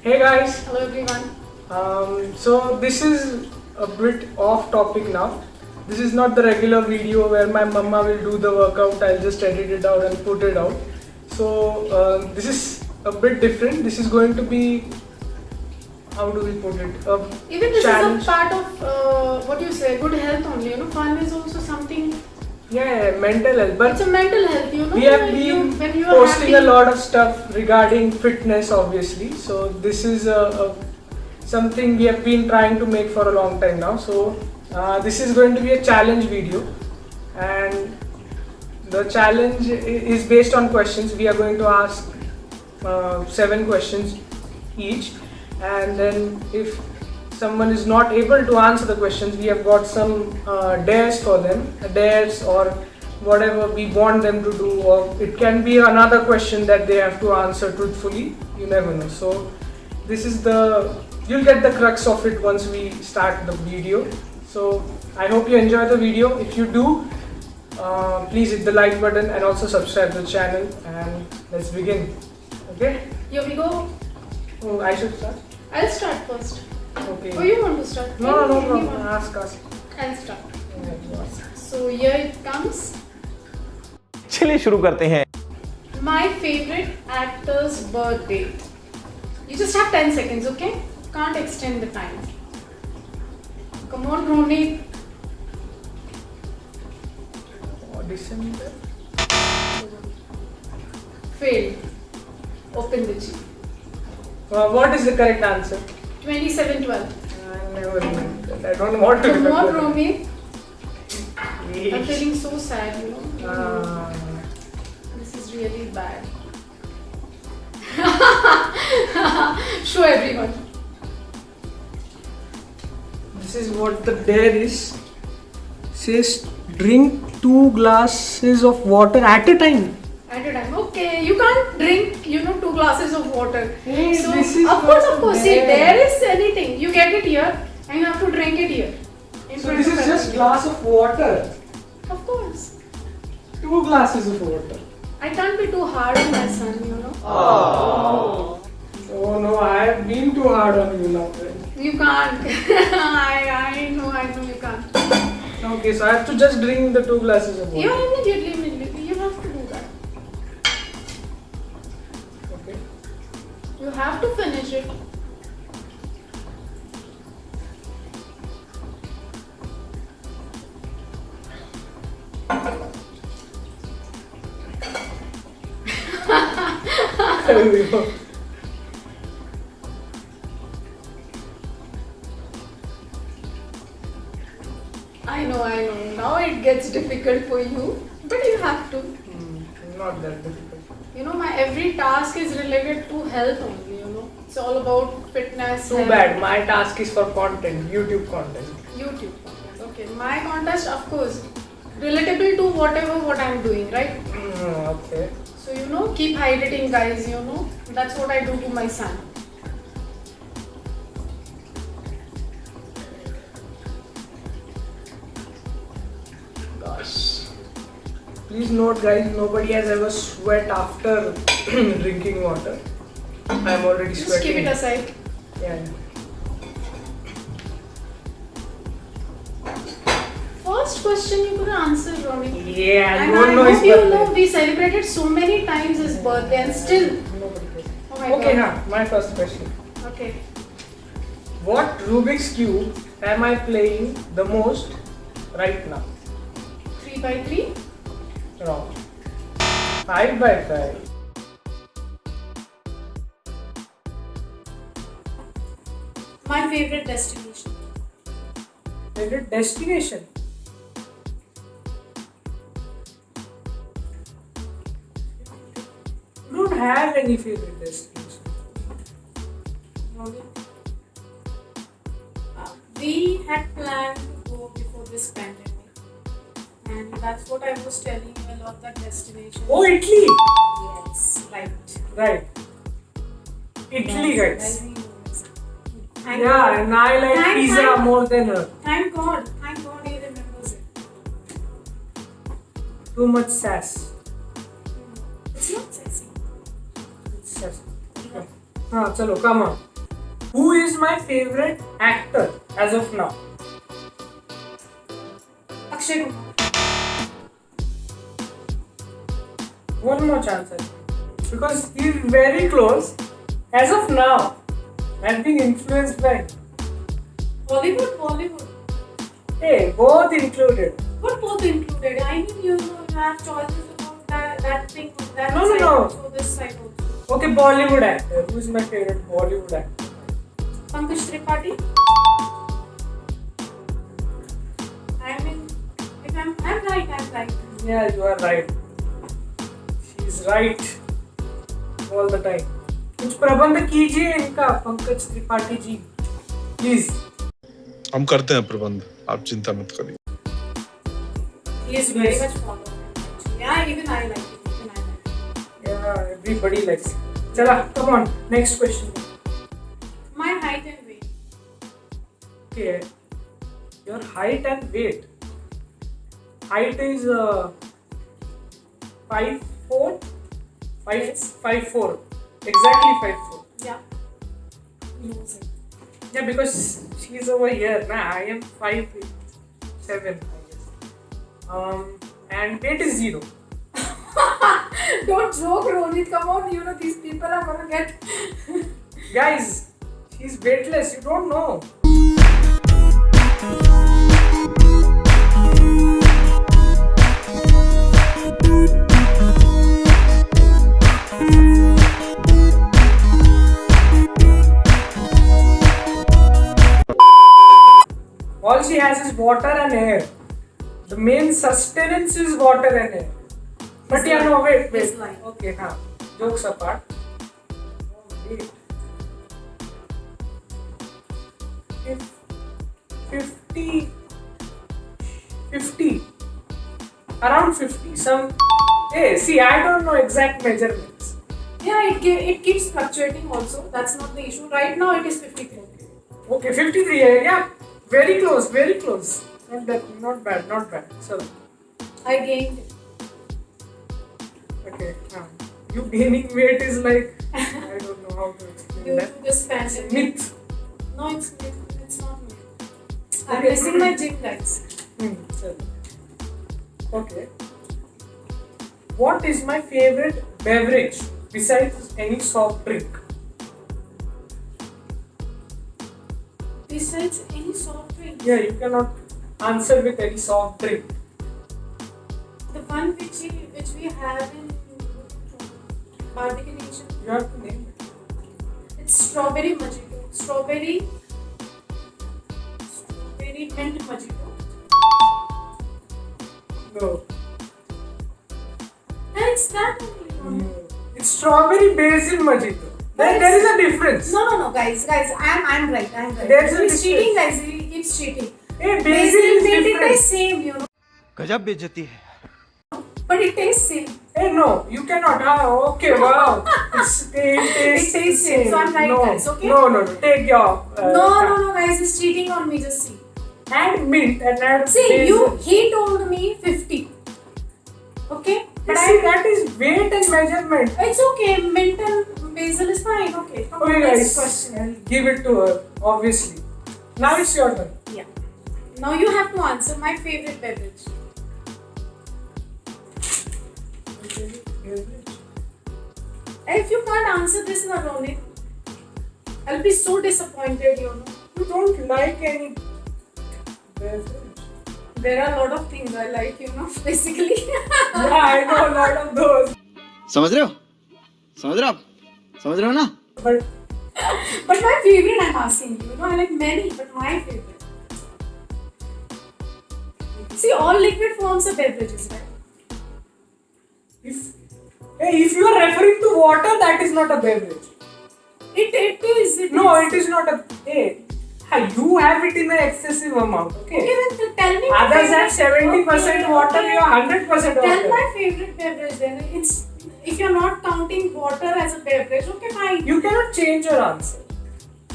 Hey guys, Hello everyone. so this is a bit off topic now. This is not the regular video where my mama will do the workout, I'll just edit it out and put it out. So this is a bit different. This is going to be, how do we put it? Even this challenge. is a part of what you say, good health only. Fun is also something. Yeah, mental health. But It's a mental health. we have been when you are posting happy, a lot of stuff regarding fitness, obviously. So this is something we have been trying to make for a long time now. So this is going to be a challenge video, and the challenge is based on questions. We are going to ask 7 questions each, and then if someone is not able to answer the questions, we have got some dares for them, dares or whatever we want them to do, or it can be another question that they have to answer truthfully. You never know. So this is you'll get the crux of it once we start the video. So I hope you enjoy the video. If you do, please hit the like button and also subscribe to the channel, and let's begin. Okay? here we go. Oh, I should start? I'll start first. Okay. Oh, you want to start? No problem. Anyone. Ask. I'll start. Yeah, So here it comes. चलिए शुरू करते हैं. My favorite actor's birthday. You just have 10 seconds, okay? Can't extend the time. Come on, Ronit. December. Failed. Open the G. What is the correct answer? 2712. I never remember. I don't want to Come on, remember. Ronit. I'm Yes. feeling so sad, Ah. This is really bad. Show everyone. This is what the dare is. Says drink 2 glasses of water at a time. At a time. Okay, you can't drink, 2 glasses of water. Hey, So, this is of course. what See, dare. there is anything. You get it here and you have to drink it here. In So this is 25 just glass of water. Of course. 2 glasses of water. I can't be too hard on my son, Oh no, I have been too hard on you now. Friend. You can't. I know you can't. Okay, so I have to just drink the 2 glasses of water. Yeah, immediately. You have to do that. Okay. You have to finish it. There we go. I know. Now it gets difficult for you, but you have to. Not that difficult. My every task is related to health only, It's all about fitness. Too health. bad. My task is for content, YouTube content. YouTube content. Okay, my contest, of course, relatable to what I'm doing, right? Okay. So, keep hydrating, guys, That's what I do to my son. Gosh. Please note, guys, nobody has ever sweat after drinking water. I'm already Just sweating. keep it aside. Yeah. First question you could answer, Ronnie. Yeah, I And don't I know his hope you birthday. know we celebrated so many times his birthday and still. Nobody cares. Oh my Okay, god. my first question. Okay. What Rubik's Cube am I playing the most right now? 3 by 3. Wrong. 5 by 5. My favorite destination. Favorite destination? Don't have any favorite destination. We had planned to go before this pandemic, and that's what I was telling you. I love that destination. Oh, Italy! Yes, right. Right. Italy, guys. Very nice. Yeah, and I like pizza more than her. Thank God he remembers it. Too much sass. It's not sexy. It's sass. Okay. हाँ चलो come on. Who is my favorite actor as of now? Akshay Kumar. One more chance, I think. Because he's very close. As of now, I'm being influenced by. Bollywood. Hey, both included. What both included? I mean, you have choices about that thing on that No, side, no. so this side also. Okay, Bollywood actor. Who is my favorite Bollywood actor? Pankaj Tripathi. I mean, if I'm right, I'm right. Yeah, you are right. She's right all the time. कुछ प्रबंध कीजिए इनका Pankaj Tripathi ji, please. हम करते हैं प्रबंध, आप चिंता मत करिए. He is very much fond of him. Yeah, even I like it. Even I like it. Yeah, everybody likes it. चला, come on, next question. My height and weight. Okay, your height and weight. Height is 5'4", Yes. 5'4", exactly 5'4". Yeah. Losing. Yeah, because she's over here. Nah, I am 5'7", I guess. And weight is 0. Don't joke, Ronit. Come on, you know these people are gonna get. Guys, she's weightless. You don't know. All she has is water and air. The main sustenance is water and air. But It's yeah, no, wait. it's like- Okay, huh. Jokes apart. Wait. 50. Around 50. Hey, see, I don't know exact measurements. Yeah, it keeps fluctuating also. That's not the issue. Right now it is 53. Okay, 53. Yeah, very close, very close. Not bad. So, I gained it. okay. You gaining weight is like, I don't know how to explain Due that. to this pandemic. Myth. No, it's not me. I'm Okay. missing my gym, guys. So, okay. What is my favorite beverage besides any soft drink? Besides any soft drink, Yeah, you cannot answer with any soft drink. the one which we have in Barbeque Nation, You have to name it. it's strawberry mojito. Strawberry mint mojito. No. And it's that only. It's strawberry basil mojito. There is a difference. No, guys, I'm right. There's a He's cheating, difference. guys. He keeps cheating. Hey, basil Basil is mint, it different. tastes same, you know, गजब बेइज्जती है. but it tastes same. Hey, no, you cannot. Okay, wow. It tastes tastes same. So I'm right, no, guys, okay? No. Take your. No, guys, he's cheating on me. Just see. Add mint and add See, basil. he told me 50. Okay, But see, that is weight and measurement. it's okay. Mint and basil is fine. Okay, come on, Okay, next guys. question. I'll give it to her, obviously. Now it's your turn. Yeah. Now you have to answer my favorite beverage. If you can't answer this, Ronit, I'll be so disappointed, you know. You don't like any beverage. There are a lot of things I like, you know, basically. Yeah, I know a lot of those. समझ रहे हो आप समझ रहे हो ना. But my favorite, I'm asking you, I like many, but my favorite. See, all liquid forms are beverages, right? If you are referring to water, that is not a beverage. It is. No, it is not a. Hey, you have it in an excessive amount. Okay. Okay, then tell me. my Others have favorite- 70% Okay, water. okay. You are 100% Tell water. my favorite beverage then. It's if you're not counting water as a beverage, okay, fine. You cannot change your answer.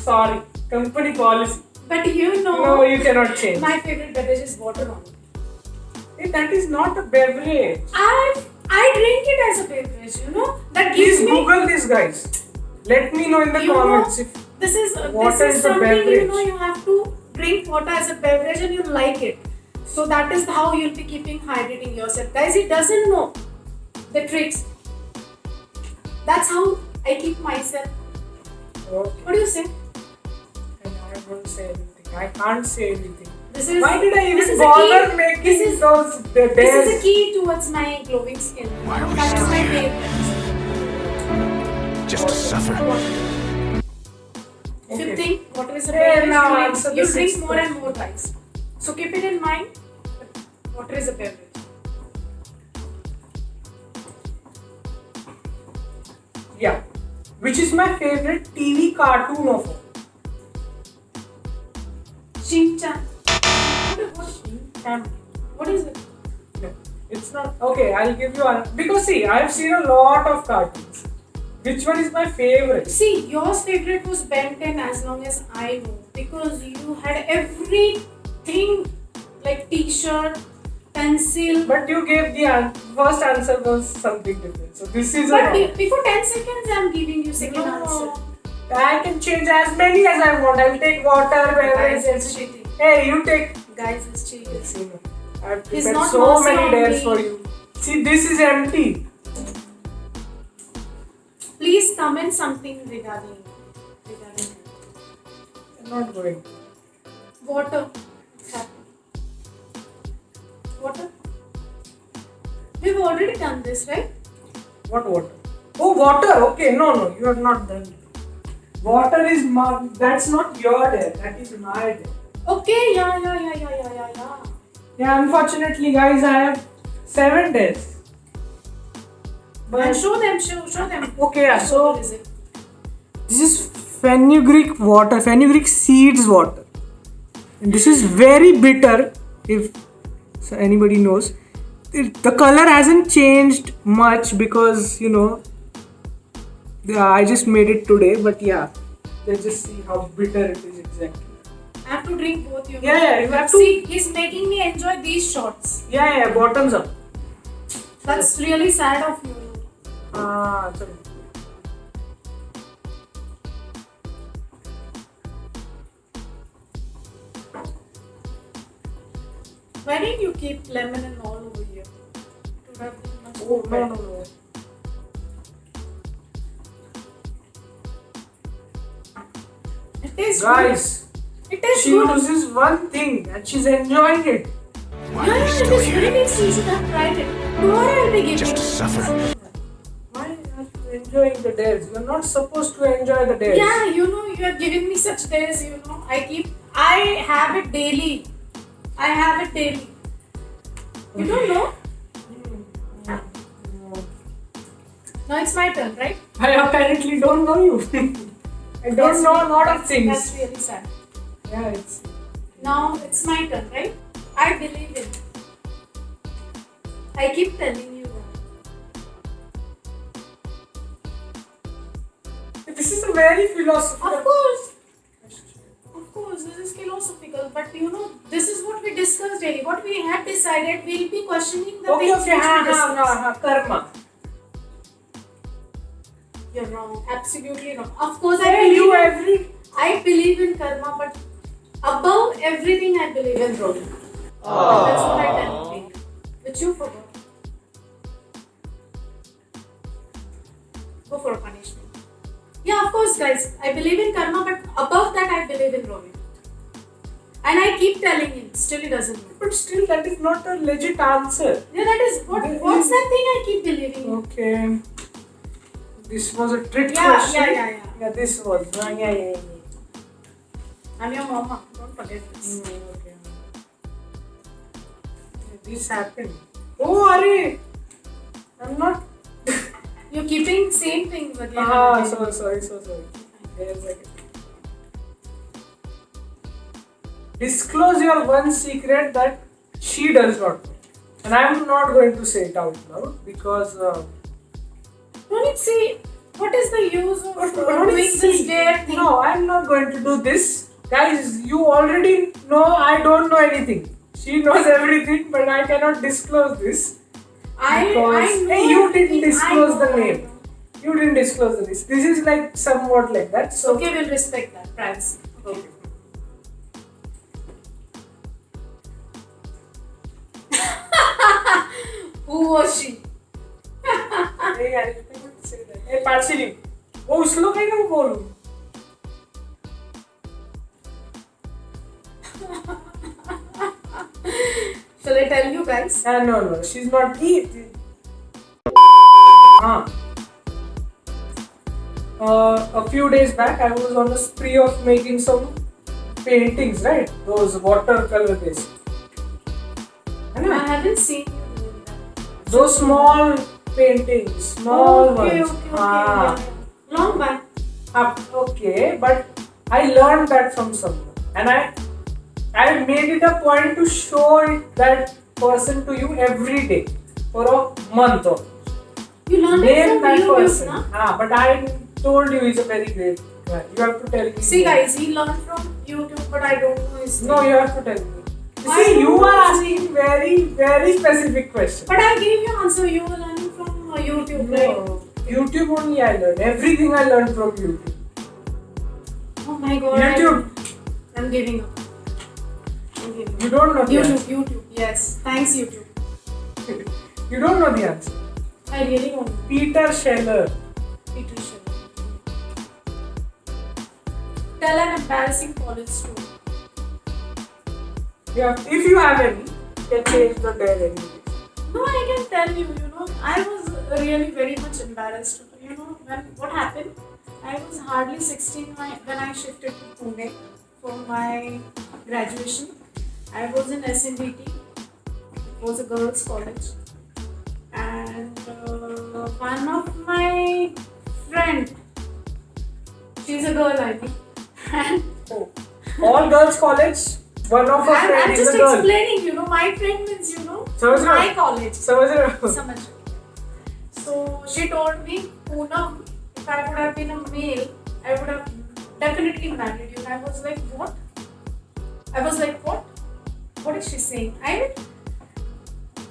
Sorry, company policy. But you know, No, you cannot change. my favorite beverage is water only. Hey, that is not a beverage. I drink it as a beverage, you know. That Please gives me. Google this, guys. Let me know in the You know, comments if Water this is is a something beverage. you have to drink water as a beverage and you like it. So that is how you'll be keeping hydrating yourself. Guys, he doesn't know the tricks. That's how I keep myself. Okay. What do you say? And I won't say anything. I can't say anything. This is Why did I this even is a bother key- making this is- those This is dares? the key towards my glowing skin. That is my favorite. Just to suffer. If you Okay. think water is a Hey, beverage, now you answer the drink sixth more and question. more, guys. So keep it in mind. Water is a beverage. Yeah. Which is my favorite TV cartoon of all? Shin-chan. Damn. What is it? No, it's not. Okay, I'll give you one. Because see, I have seen a lot of cartoons. Which one is my favorite? See, your favorite was Ben 10 as long as I know. Because you had everything like t-shirt, pencil. But you gave the first answer was something different. So this is But a. before 10 seconds, I'm giving you second No. answer. I can change as many as I want. I'll take water, Guys, beverage. it's cheating. Hey, you take. Guys, it's cheating. I've He's prepared not so mercy many on dares me. for you. See, this is empty. Please comment something regarding I'm not going. water. Water. We've already done this, right? What water? Oh, water. Okay, no, you have not done it. Water is that's not your dare. That is my dare. Okay, yeah. Yeah, unfortunately, guys, I have 7 days. And show them. Okay, yeah, so What is it? this is fenugreek water, fenugreek seeds water. And this is very bitter, if anybody knows. The color hasn't changed much because, I just made it today, but yeah, let's just see how bitter it is exactly. I have to drink both, you know. Yeah, you have to. See, he's making me enjoy these shots. Yeah, bottoms up. That's really sad of you. Chalo. Why didn't you keep lemon and all over here? It would have been much Oh, better. no. It is Guys, good. It is she good. uses one thing and she's enjoying it. Yeah, it is very tasty. You should have tried it. Tomorrow I'll be giving. Just to suffer. Why are you enjoying the dares? You're not supposed to enjoy the dares. Yeah, you have given me such days, I have it daily. You don't know? Now it's my turn, right? I apparently don't know you. I don't know a lot of That's things. really sad. Yeah, it's. Now it's my turn, right? I believe it. I keep telling you that. This is a very philosophical. Of course, this is philosophical, but this is what we discussed daily. What we had decided, we'll be questioning the Okay, things which we discussed. karma. You're wrong. Absolutely wrong. Of course, Hey, you every. I believe in karma, but above everything, I believe in rolling. That's what I tell you. Which you forgot. Go for a punishment. Yeah, of course, guys. I believe in karma, but above that, I believe in rolling. And I keep telling him, still he doesn't know. But still, that is not a legit answer. Yeah, that is what's that thing I keep believing in? Okay. This was a trick Yeah, question. yeah. Yeah, this was. Yeah. I'm your mama. Don't forget this. Okay. This happened. Oh, Ari! I'm not. You're keeping same things again. and again. So sorry. Wait a second. Disclose your one secret that she does not know. And I'm not going to say it out loud because. Don't it see what is the use of Don't doing it this see- dare thing? No, I'm not going to do this. Guys, you already know I don't know anything. She knows everything, but I cannot disclose this. I Because- know Hey, you didn't everything. disclose I the know, name. I know. You didn't disclose this. This is like somewhat like that. So Okay, we'll respect that privacy. okay. Who was she? Hey, I didn't say that. Hey, partially. वो उसलो कहीं ना बोलूं. Shall I tell you guys? No, she's not. A few days back, I was on a spree of making some paintings, right? Those watercolor based. I haven't seen you doing that. Those small paintings, small Okay, ones. okay, okay. Yeah. Long back. Okay, but I learned that from someone, and I made it a point to show that person to you every day for a month or. You learned it Name from that YouTube, person. na? But I told you he's a very great guy. You have to tell me. See guys, he learned from YouTube, but I don't know his No, name. you have to tell me. Why See, you don't are you? asking very, very specific questions. But I gave you answer. You were learning from YouTube, right? No, YouTube only I learned. Everything I learned from YouTube. Oh my god. YouTube. I'm giving up. I'm giving up. You don't know the YouTube. Yes. Thanks, YouTube. answer. You don't know the answer. I really don't know. Peter Scheller. Peter Scheller. Tell an embarrassing college story. If you have any, you can change the day anyway. No, I can tell you, I was really very much embarrassed. What happened? I was hardly 16 when I shifted to Pune for my graduation. I was in SNDT. It was a girls' college. And one of my friend, she's a girl, I think. And Oh. All girls college, one of her I'm friends is just a girl. explaining, my friend means, Samajh rahe my ho? college. Samajh rahe ho? Samajh rahi. So she told me, Poonam, if I would have been a male, I would have definitely married you. And I was like, what? What is she saying? I mean,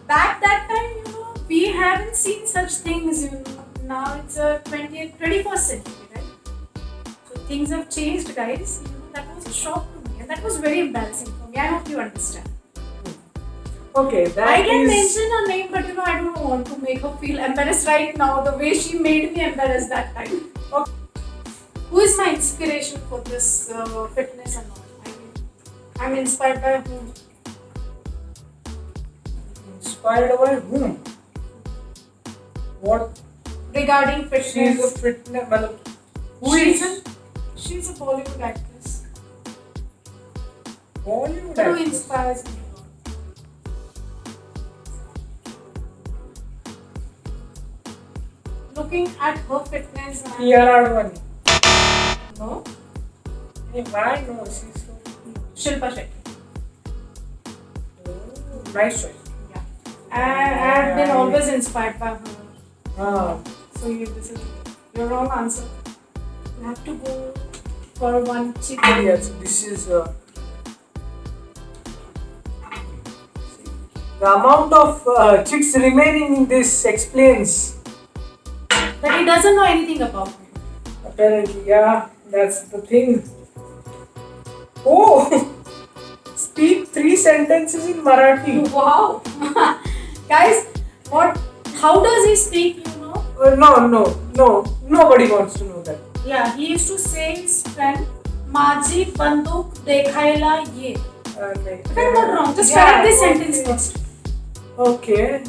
back that time, we haven't seen such things, Now it's a 21st century, right? So things have changed, guys. That was a shock to me. And that was very embarrassing for me. I hope you understand. Okay, that I can is- mention her name, but I don't want to make her feel embarrassed right now. The way she made me embarrassed that time. Okay. Who is my inspiration for this fitness and all? I'm inspired by whom? Inspired by whom? What? Regarding She's a fitness. fitness. Who is it? She's a Bollywood actress. Bollywood Who actress. inspires me? Looking at her fitness. and- Kiara Advani. No. Hey, why no? She's so. Shilpa Shetty. Nice choice. Yeah. I've been always inspired by her. Ah. So this is your wrong answer. You have to go for one chick. Yeah, so this is the amount of chicks remaining in this explains. But he doesn't know anything about me. Apparently, yeah, that's the thing. Oh, speak 3 sentences in Marathi. Wow. Guys, how does he speak, No, nobody wants to know that. Yeah, he used to say his friend, Maji banduk dekhaila ye. If I'm not wrong, just correct this sentence first. Okay,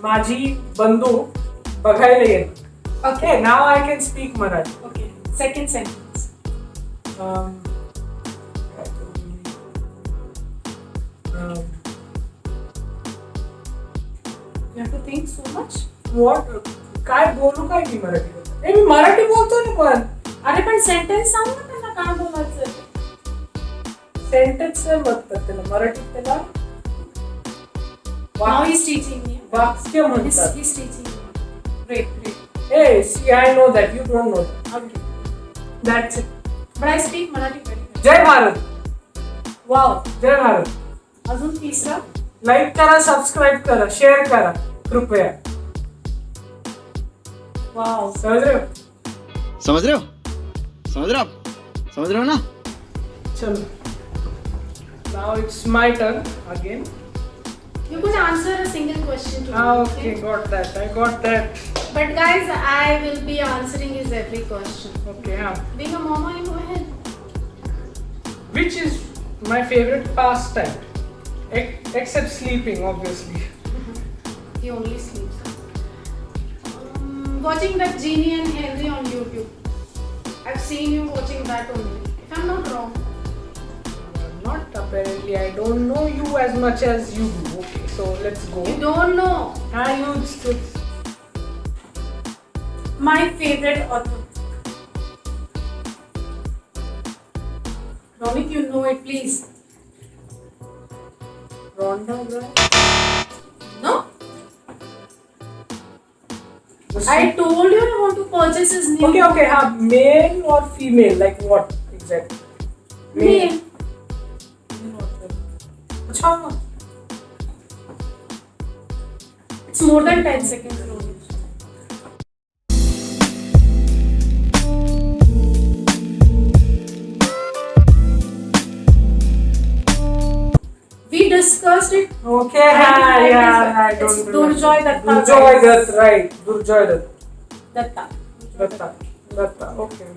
माझी बंदूक बघायला येईल. Okay, now I can speak Marathi. Okay, second sentence. Um, You have to think so much. what? काय बोलू काय मी मराठी? मी मराठी बोलतो ना पण. अरे पण सेंटेन्स सांग ना त्यांना काय बोलायचं. सेंटेन्स म्हणतात त्याला मराठीत त्याला Now he's teaching me. वाक्य म्हणतात. He's teaching me. Great. Hey, see, I know that. You don't know that. Okay. That's it. But I speak Marathi very well. जय भारत. Wow. जय भारत. अजून तिसरा. लाईक करा, सबस्क्राईब करा, शेअर करा, कृपया. Wow. समझ रहे हो? समझ रहे हो समझ रहे हो आप समझ रहे हो ना चलो. Now it's my turn again. You could answer a single question to me. Okay, got that. I got that. But guys, I will be answering his every question. Okay, Being a mama, you go ahead. which is my favorite pastime? Except sleeping, obviously. He only sleeps. Watching that Genie and Henry on YouTube. I've seen you watching that only. If I'm not wrong. Not apparently. I don't know you as much as you do. Okay, so let's go. You don't know. You still. My favorite author. Ronit, you know it, please. Rhonda Byrne. No? I told you I want to purchase his new Okay. Male or female? Like what exactly? Male. अच्छा. It's more than 10 seconds, Ronit. We discussed it. Okay, I don't It's remember. Durjoy Datta. Durjoy Datta, right? Durjoy Datta. Datta. Okay.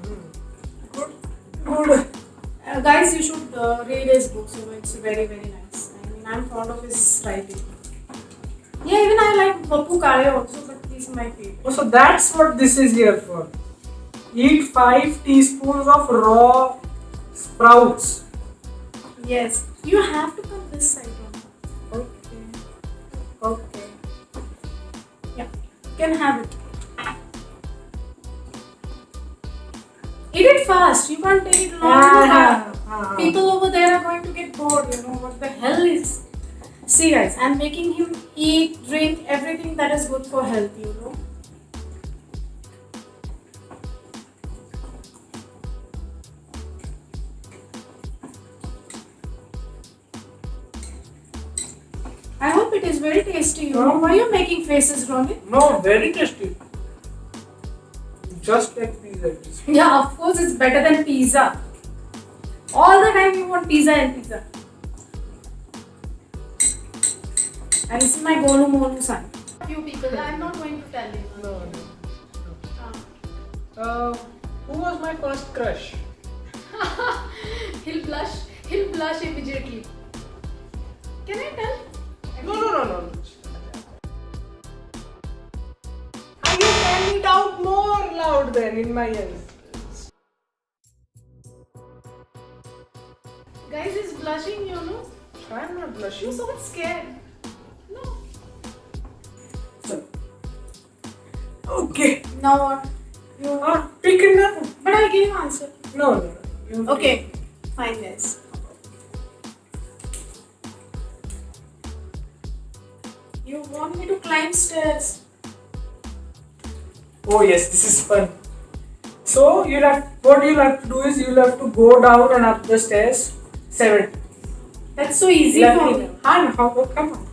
Good. Guys, you should read his books. You know, it's very, very nice. I mean, I'm fond of his writing. Yeah, even I like Bapu Kale also, but he's my favorite. Oh, so that's what this is here for. Eat 5 teaspoons of raw sprouts. Yes. You have to come this side on. Okay. Yeah. You can have it. Eat it fast. You can't take it long. People over there are going to get bored. You know what the hell is. See, guys, I'm making him eat, drink everything that is good for health. You know. I hope it is very tasty. You know. Why are you making faces, Ronnie? No, very tasty. Just like pizza. it is. Yeah, of course, it's better than pizza. All the time you want pizza and pizza. And this is my Gonu Monu son. Few people, I'm not going to tell you. No. Who was my first crush? He'll blush immediately. Can I tell? No. You can it out more loud then in my ears. Guys, he's blushing, you know. I'm not blushing. You're so scared. No. Okay. Now what? You Pick another. But I gave answer. No. You Okay, fine, guys. You want me to climb stairs? Oh yes, this is fun. So what you'll have to do is you'll have to go down and up the stairs 7. That's so easy for me. Come on.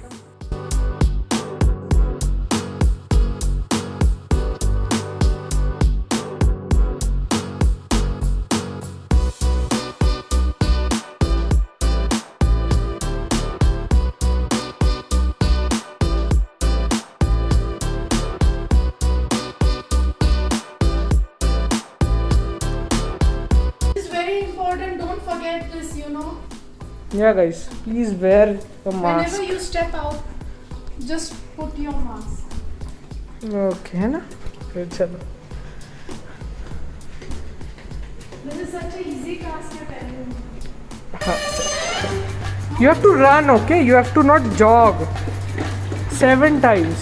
It's very important. Don't forget this, you know. Yeah guys, please wear a mask. Whenever you step out, just put your mask. Okay, है ना? फिर चलो. This is such an easy task, you're telling me. You have to run, okay? You have to not jog. 7 times.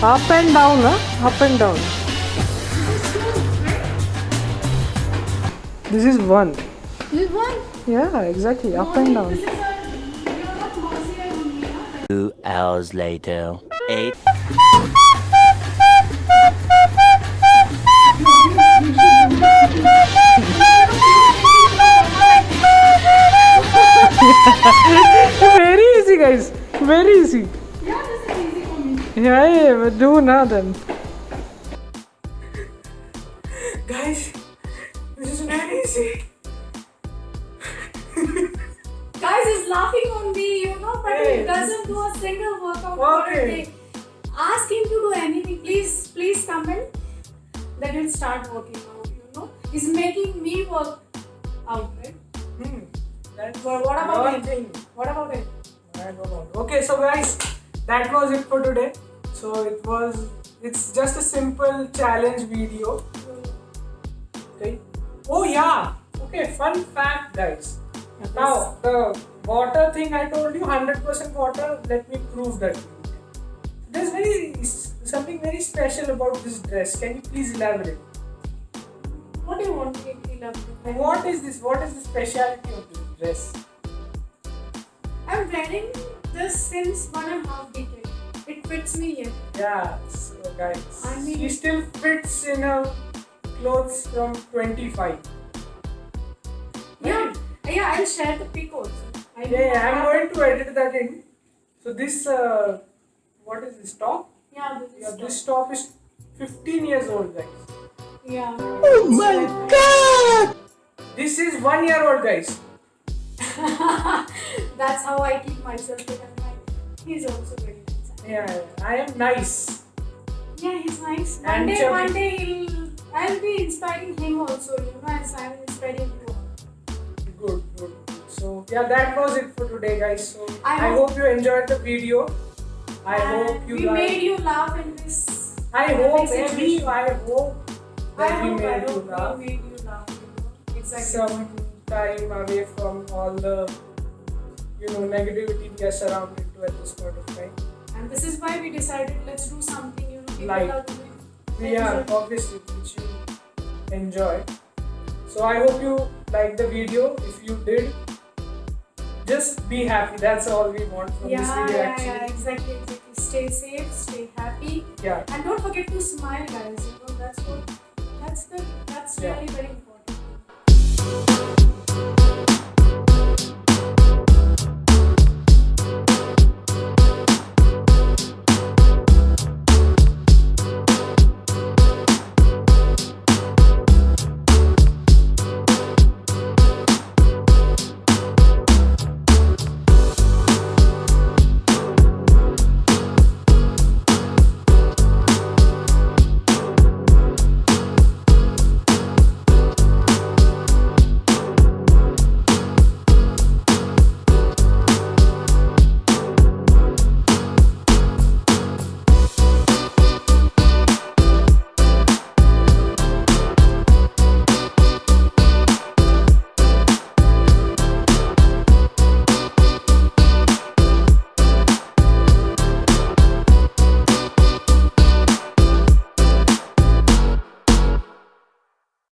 Up and down, huh? Up and down. This is 1. This one? Yeah, exactly. Up and down. This is you're not mercy on me, huh? 2 hours later. 8. Very easy, guys. Very easy. Yeah, do now then. Guys, this is very easy. Guys is laughing on me, you know, but Hey, he doesn't do a single workout for a Okay. day. Ask him to do anything. Please comment. Then he'll start working out, you know. He's making me work out, right? That's But what about your him? thing. What about it? I don't know. Okay, so guys, that was it for today. So it's just a simple challenge video. Okay. Oh yeah. Okay, fun fact, guys. Now the water thing I told you, 100% water. Let me prove that. There's something very special about this dress. Can you please elaborate? What do you want to elaborate? What is this? What is the speciality of this dress? I'm wearing this since 1.5 decades. It fits me yet. Yeah, so guys, I mean- she still fits in her clothes from 25. Yeah, I'll share the pic also. I'm going to edit that in. So this, what is this top? Yeah, Yeah, this top is 15 years old, guys. Yeah. This is 1 year old, guys. That's how I keep myself fit and fine. He's also very nice. Yeah, I am nice. Yeah, he's nice. And One day I'll be inspiring him also, you know, as I'm inspiring you. Good. So yeah, that was it for today, guys. So I I hope- hope you enjoyed the video. I And hope you we guys. made you laugh in this. I hope situation. I hope that we made you laugh. We made you laugh. You know? Exactly. Some time away from all the negativity we are surrounded to at this point of time. And this is why we decided let's do something, you know, people Light. are doing. We are obviously which you enjoy. So I hope you liked the video. If you did, just be happy. That's all we want from this video actually. Exactly. Stay safe, stay happy, Yeah. and don't forget to smile, guys. You know, that's Yeah. really very important.